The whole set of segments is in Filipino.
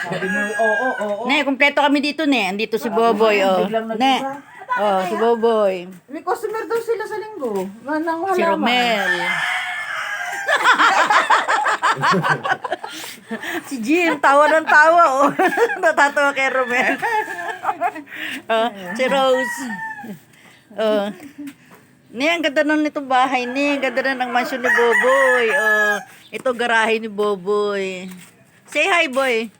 Sabi mo, oo, oo. Ne, kumpleto kami dito, ne. Andito si Boboy, oh. Biglang Ne. nag-iba. Oh, si Boboy. May customer daw sila sa linggo. Nang halaman. Si Romel. Si Jim, tawa ng tawa, oh. Natatawa kay Romel. Oh, si Rose. Oh. Ni, ang ganda na nitong bahay ni. Ang ganda na ng mansion ni Boboy. Oh, ito garahe ni Boboy. Say hi, boy.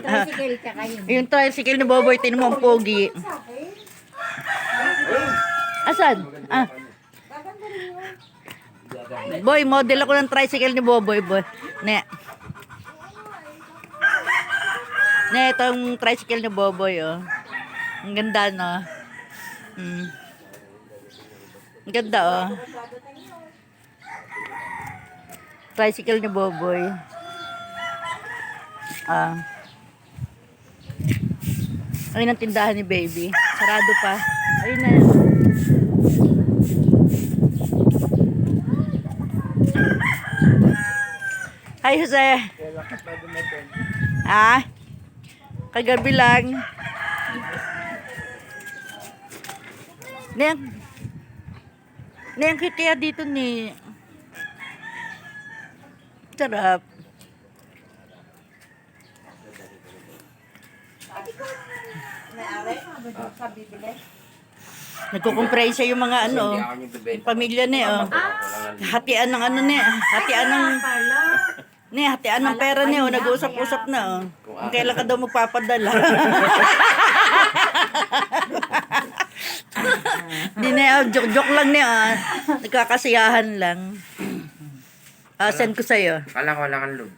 Tricycle ka kayo. Yung tricycle ni Boboy, tinan mo ang pogi. Asan? Ah. Boy, model ako ng tricycle ni Boboy, boy. Ne. Ne, itong tricycle ni Boboy, oh. Ang ganda, no? Ang ganda, oh. Tricycle ni Boboy. Ah. Ayun ang tindahan ni Baby. Sarado pa. Ayun na. Hi, Jose. Ah? Kagabi lang. Neng kaya dito ni. Sarap. Nagkukumpresya yung mga ano, yung pamilya niya, oh. Hatian ng ano niya, hatian ng hatian ng pera niya, oh. Nag-uusap-usap na, oh. Kung kailan ka daw magpapadala. Di na, oh, joke-joke lang niya, oh. Nagkakasiyahan lang. Send ko sa'yo. Kala ko wala kang loob.